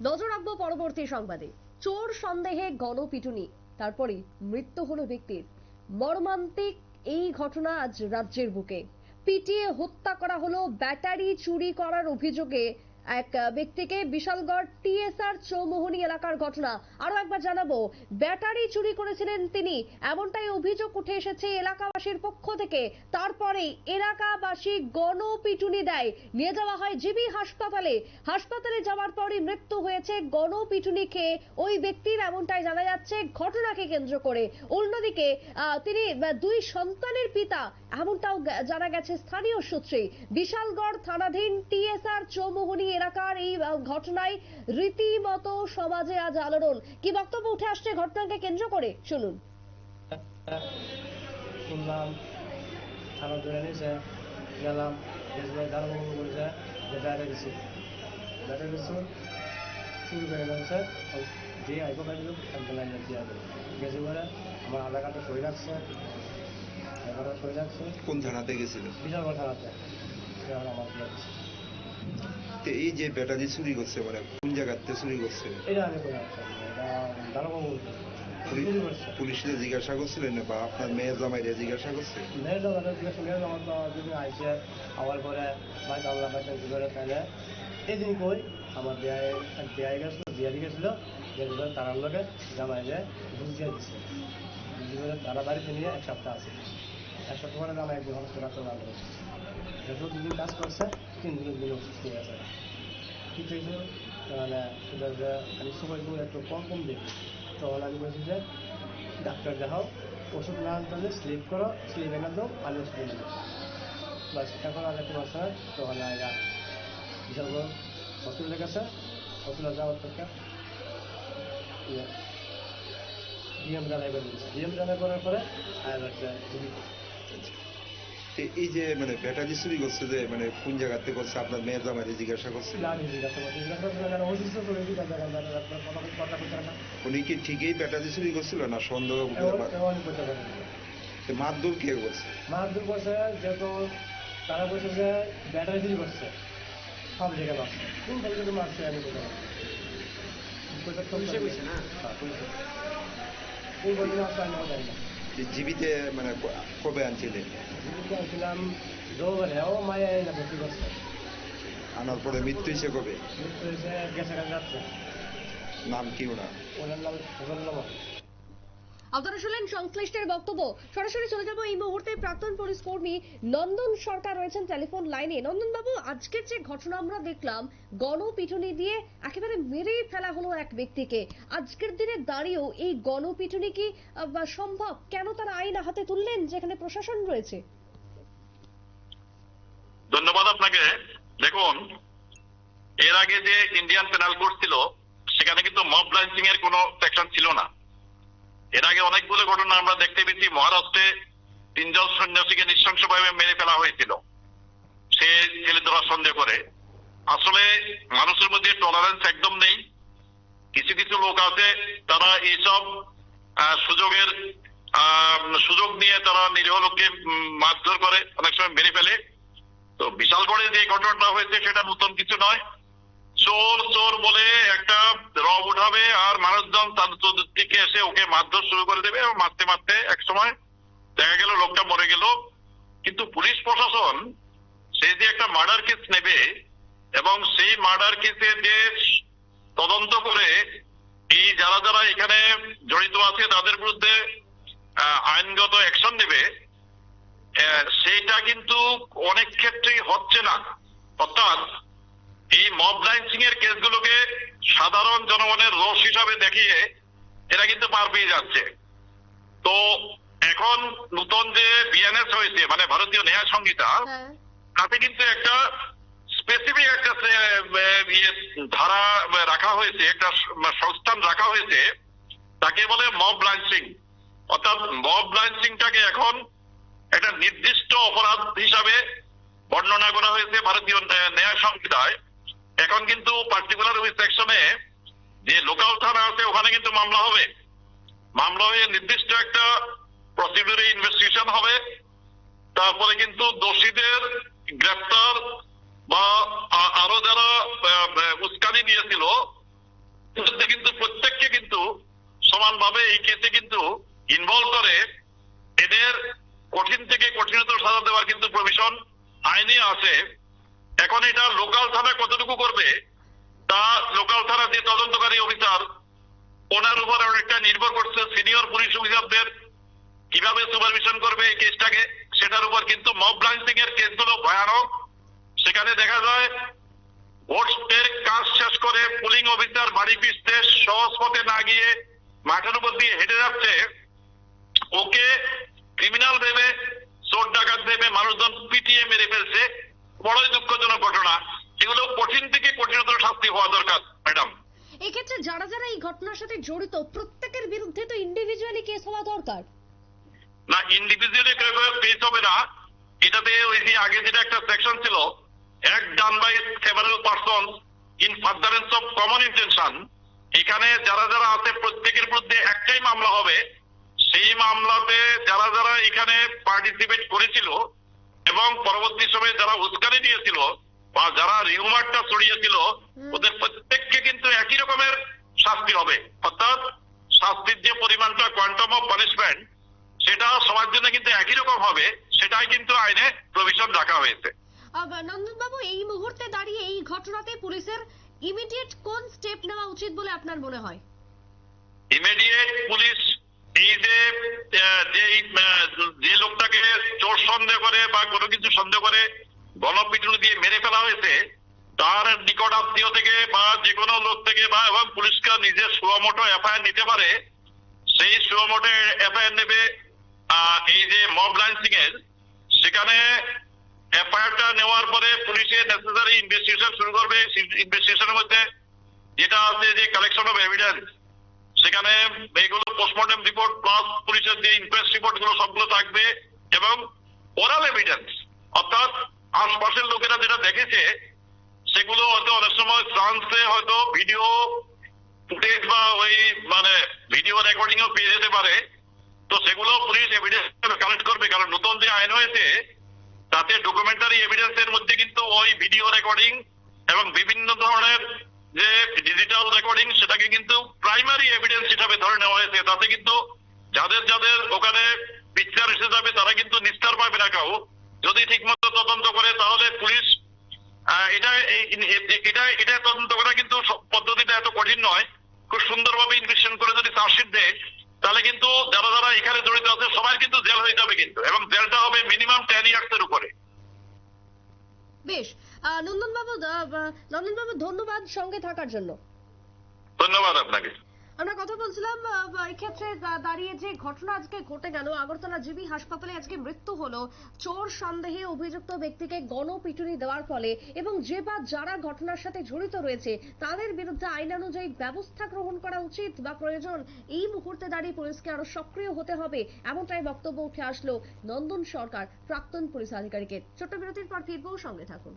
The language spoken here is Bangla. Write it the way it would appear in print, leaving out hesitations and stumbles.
নজর রাখবো পরবর্তী সংবাদে। চোর সন্দেহে গণপিটুনি, তারপরে মৃত্যু হলো ব্যক্তির। মর্মান্তিক এই ঘটনা আজ রাজ্যের বুকে। পিটিয়ে হত্যা করা হলো ব্যাটারি চুরি করার অভিযোগে এক ব্যক্তিকে। বিশালগড় টিএসআর চৌমোহনী এলাকার ঘটনা। আরো একবার জানাবো, ব্যাটারি চুরি করেছিলেন তিনি, এমনটাই অভিযোগ উঠে এসেছে এলাকাবাসীর পক্ষ থেকে। তারপরে এলাকাবাসী গণপিটুনি দেয়, নিয়ে যাওয়া হয় জিবি হাসপাতালে। হাসপাতালে যাওয়ার পরই মৃত্যু হয়েছে গণপিটুনি খেয়ে ওই ব্যক্তির, এমনটাই জানা যাচ্ছে ঘটনাকে কেন্দ্র করে। অন্যদিকে তিনি দুই সন্তানের পিতা, এমনটাও জানা গেছে স্থানীয় সূত্রে। বিশালগড় থানাধীন টিএসআর চৌমোহনী এলাকার এই ঘটনায় রীতিমতো সমাজে আজ আলোড়ন। কি বক্তব্য উঠে আসছে ঘটনাকে কেন্দ্র করে, শুনুন। শুনলাম থানা ধরে নিয়েছে, গেলাম দাঁড়াবো বলছে যে ব্যাটারি দিচ্ছি শুরু করে গেছে দিয়ে আইব পাইল লাইনে দিয়ে আসবে গেছে করে আমার আধার কার্ডে সই রাখছে, সই রাখছে। কোন থানাতে গেছিল? বিশালগড় থানাতে আমার এই যে ব্যাটারি চুরি করছে মানে কোন জায়গাতে চুরি করছে? এটা আমি করে আসলাম, এটা দাঁড়াবো পুলিশে জিজ্ঞাসা করছিলেন না বা আপনার মেয়ের জামাইরে জিজ্ঞাসা করছে? মেয়ের জামাইরে জিজ্ঞাসা করে আমার তো যদি আইসে আবার পরে বাড়ি আল্লাহ বাসা করে তাহলে এদিন কই আমার বিয়াই গেছিলো, বিয়ারি গেছিলো, গেছিল তারার লোকে জামাইরে বুঝিয়ে দিচ্ছে, বুঝি করে তারা বাড়িতে নিয়ে এক সপ্তাহ আছে। এক সপ্তাহ পরে জামাই একদিন হচ্ছে রাত্রে ভালো হচ্ছে, যত দুদিন কাজ করছে 3 দিনের দিন অসুস্থ হয়ে আছে। ঠিক হয়েছে তাহলে সেটা যে আমি সময়গুলো একটু কম দেখি, তখন আমি বলছি যে ডাক্তার দেখাও, ওষুধ না আনতে স্লিপ করো, স্লিপ এনে দাও, পানি ওষুধ এনে দাও, বাস। এখন আর একটু বছর তখন বিশালগড় হসপিটালে গেছে, হসপিটালে যাওয়ার থেকে ডিএম জানাই করে দিচ্ছে, ডিএম জানাই করার পরে আর হচ্ছে এই যে মানে ব্যাটারি চুরি করছে যে মানে কোন জায়গাতে করছে আপনার মেয়ের জামাইরে জিজ্ঞাসা করছে? উনি কি ঠিকই ব্যাটারি চুরি করছিল না সন্দেহ? মারধর কে করছে? মারধর করছে যেহেতু তারা বলছে যে ব্যাটারি চুরি করছে, সব জায়গায় মারছে, কোন জায়গায় মারছে আমি বলতে পারছি না। জীবিতে মানে কবে আনছিলেন? জীবিতে আনছিলাম রোববারে, ও মায়া না ভর্তি করছে, আনার পরে মৃত্যু হয়েছে কবে? মৃত্যু হয়েছে গেছে যাচ্ছে। নাম কি ওনার? ওনার নাম সুগন্ধ। আপনারা শুনলেন সংশ্লিষ্টের বক্তব্য। সরাসরি চলে যাব এই মুহূর্তে প্রাক্তন পুলিশ কর্মী নন্দন সরকার রয়েছেন টেলিফোন লাইনে। নন্দন বাবু, আজকের যে ঘটনা আমরা দেখলাম, গণপিটুনি দিয়ে একেবারে মেরেই ফেলা হলো এক ব্যক্তিকে, আজকের দিনে দাঁড়িয়েও এই গণপিটুনি কি সম্ভব? কেন তারা আইন হাতে তুললেন যেখানে প্রশাসন রয়েছে? ধন্যবাদ আপনাকে। দেখুন, এর আগে যে ইন্ডিয়ান পেনাল কোড ছিল সেখানে কিন্তু মব লাঞ্চিং এর কোনো সেকশন ছিল না। এর আগে অনেকগুলো ঘটনা আমরা দেখতে পেয়েছি। মহারাষ্ট্রে 3 জন সন্ন্যাসীকে নৃশংসভাবে মেরে ফেলা হয়েছিল সে ছেলে ধরার সন্দেহ করে। আসলে মানুষের মধ্যে টলারেন্স একদম নেই। কিছু কিছু লোক আছে তারা এইসব সুযোগ নিয়ে তারা নিরীহ লোককে মারধর করে, অনেক সময় মেরে ফেলে। তো বিশালগড়ে যে ঘটনাটা হয়েছে সেটা নতুন কিছু নয়। চোর চোর বলে একটা রব উঠাবে আর মানুষজন তার দিকে এসে ওকে মারধর শুরু করে দেবে এবং মারতে মারতে এক সময় দেখা গেল লোকটা মরে গেল। কিন্তু পুলিশ প্রশাসন সে যে একটা মার্ডার কেস নেবে এবং সেই মার্ডার কেসে যে তদন্ত করে এই যারা যারা এখানে জড়িত আছে তাদের বিরুদ্ধে আইনগত অ্যাকশন নেবে, সেইটা কিন্তু অনেক ক্ষেত্রেই হচ্ছে না। অর্থাৎ এই মব লাঞ্চিং এর কেসগুলোকে সাধারণ জনগণের রোষ হিসাবে দেখিয়ে এরা কিন্তু পার পেয়ে যাচ্ছে। তো এখন নতুন যে বিএনএস হয়েছে মানে ভারতীয় ন্যায় সংহিতা, তাতে কিন্তু একটা স্পেসিফিক একটা ধারা রাখা হয়েছে, একটা সংস্থান রাখা হয়েছে, তাকে বলে মব লাঞ্চিং। অর্থাৎ মব লাঞ্চিংটাকে এখন একটা নির্দিষ্ট অপরাধ হিসাবে বর্ণনা করা হয়েছে ভারতীয় ন্যায় সংহিতায়। এখন কিন্তু পার্টিকুলার ওই সেকশনে যে লোকাল থানা আছে ওখানে কিন্তু মামলা হবে, মামলা হয়ে নির্দিষ্ট একটা প্রসিডিউরে ইনভেস্টিগেশন হবে। তারপরে কিন্তু দোষীদের গ্রেফতার বা আরো যারা উস্কানি দিয়েছিল বিরুদ্ধে কিন্তু প্রত্যেককে কিন্তু সমানভাবে এই কেসে কিন্তু ইনভলভ করে এদের কঠিন থেকে কঠিনতর সাজা দেওয়ার কিন্তু প্রভিশন আইনে আছে। এখন এটা লোকাল থানা কতটুকু করবে তা লোকাল থানা যে তদন্তকারী অফিসার ওনার উপর অনেকটা নির্ভর করছে। সিনিয়র পুলিশ অফিসারদের কিভাবে সুপারভিশন করবে এই কেসটাকে সেটার উপর। কিন্তু মব লাঞ্চিং এর কেসগুলো ভয়ানক। সেখানে দেখা যায় ভোটের কাজ শেষ করে পুলিং অফিসার বাড়ি ফিরতে সহজ পথে না গিয়ে মাঠের উপর দিয়ে হেঁটে যাচ্ছে, ওকে ক্রিমিনাল ভেবে চোর ডাকাত ভেবে মানুষজন পিটিয়ে মেরে ফেলছে। বড়ই দুঃখজনক ঘটনা। এগুলো কঠিন থেকে কঠিনতর শাস্তি হওয়া দরকার ম্যাডাম। এক্ষেত্রে যারা যারা এই ঘটনার সাথে জড়িত প্রত্যেকের বিরুদ্ধে তো ইন্ডিভিজুয়ালি কেস হওয়া দরকার। না, ইন্ডিভিজুয়ালি কেস হবে না। এটাতে ওই যে আগে যেটা একটা সেকশন ছিল, act done by several person in furtherance of common intention, এখানে যারা যারা আছে প্রত্যেকের বিরুদ্ধে একটাই মামলা হবে। সেই মামলাতে যারা যারা এখানে পার্টিসিপেট করেছিল এবং পরবর্তী সময়ে যারা উস্কানি দিয়েছিল বা যারা রিউমারটা ছড়িয়েছিল ওদের প্রত্যেককে কিন্তু একই রকমের শাস্তি হবে। অর্থাৎ শাস্তির যে পরিমাণটা কোয়ান্টাম অফ পানিশমেন্ট সেটা সবার জন্য কিন্তু একই রকম হবে, সেটাই কিন্তু আইনে প্রভিশন রাখা হয়েছে। নন্দন বাবু, এই মুহূর্তে দাঁড়িয়ে এই ঘটনাতে পুলিশের ইমিডিয়েট কোন স্টেপ নেওয়া উচিত বলে আপনার মনে হয়? ইমিডিয়েট পুলিশ এই যে লোকটাকে চোর সন্দেহ করে বা কোনো কিছু সন্দেহ করে গণপিটুনি দিয়ে মেরে ফেলা হয়েছে তার নিকট আত্মীয় থেকে বা যে কোনো লোক থেকে বা এবং পুলিশকে নিজের সুমোটো এফআইআর নিতে পারে, সেই সুমোটো এফআইআর নেবে। এই যে মব লাঞ্চিং এর সেখানে এফআইআরটা নেওয়ার পরে পুলিশের নেসেসারি ইনভেস্টিগেশন শুরু করবে। ইনভেস্টিগেশনের মধ্যে যেটা আছে যে কালেকশন অফ এভিডেন্স, সেখানে এগুলো পোস্টমর্টম রিপোর্ট প্লাস পুলিশের যে ইনকোয়েস্ট রিপোর্ট গুলো সবগুলো থাকবে এবং ওরাল এভিডেন্স, অর্থাৎ আশপাশের লোকেরা যেটা দেখেছে সেগুলো হয়তো অনেক সময় ফ্রান্সে হয়তো ভিডিও ফুটেজ বা ওই মানে ভিডিও রেকর্ডিং ও পেয়ে যেতে পারে। তো সেগুলো পুলিশ এভিডেন্স কালেক্ট করবে, কারণ নতুন যে আইন হয়েছে তাতে ডকুমেন্টারি এভিডেন্সের মধ্যে কিন্তু ওই ভিডিও রেকর্ডিং এবং বিভিন্ন ধরনের যে ডিজিটাল রেকর্ডিং সেটাকে কিন্তু প্রাইমারি এভিডেন্স হিসাবে ধরে নেওয়া হয়েছে। তাতে কিন্তু যাদের যাদের ওখানে পিকচার এসে যাবে তারা কিন্তু নিস্তার পাবে না কেউ। যদি ঠিকমতো তদন্ত করে তাহলে পুলিশ এটা তদন্ত করা কিন্তু পদ্ধতিটা এত কঠিন নয়। খুব সুন্দরভাবে ইনভেস্টিগেশন করে যদি চার্জশিট দেয় তাহলে কিন্তু যারা যারা এখানে জড়িত আছে সবাই কিন্তু জেল হয়ে যাবে কিন্তু, এবং জেলটা হবে মিনিমাম 10 ইয়ার্সের উপরে। বেশ, নন্দন বাবু ধন্যবাদ সঙ্গে থাকার জন্য। ধন্যবাদ আপনাকে। আমরা কথা বলছিলাম এক্ষেত্রে দাঁড়িয়ে যে ঘটনা আজকে ঘটে গেল, আগরতলা জিবি হাসপাতালে আজকে মৃত্যু হলো চোর সন্দেহে অভিযুক্ত ব্যক্তিকে গণপিটুনি দেওয়ার ফলে, এবং যে বা যারা ঘটনার সাথে জড়িত রয়েছে তাদের বিরুদ্ধে আইন অনুযায়ী ব্যবস্থা গ্রহণ করা উচিত বা প্রয়োজন। এই মুহূর্তে দাঁড়িয়ে পুলিশকে আরো সক্রিয় হতে হবে, এমনটাই বক্তব্য উঠে আসলো নন্দন সরকার প্রাক্তন পুলিশ আধিকারিকের। ছোট্ট বিরতির পর ফিরবো, সঙ্গে থাকুন।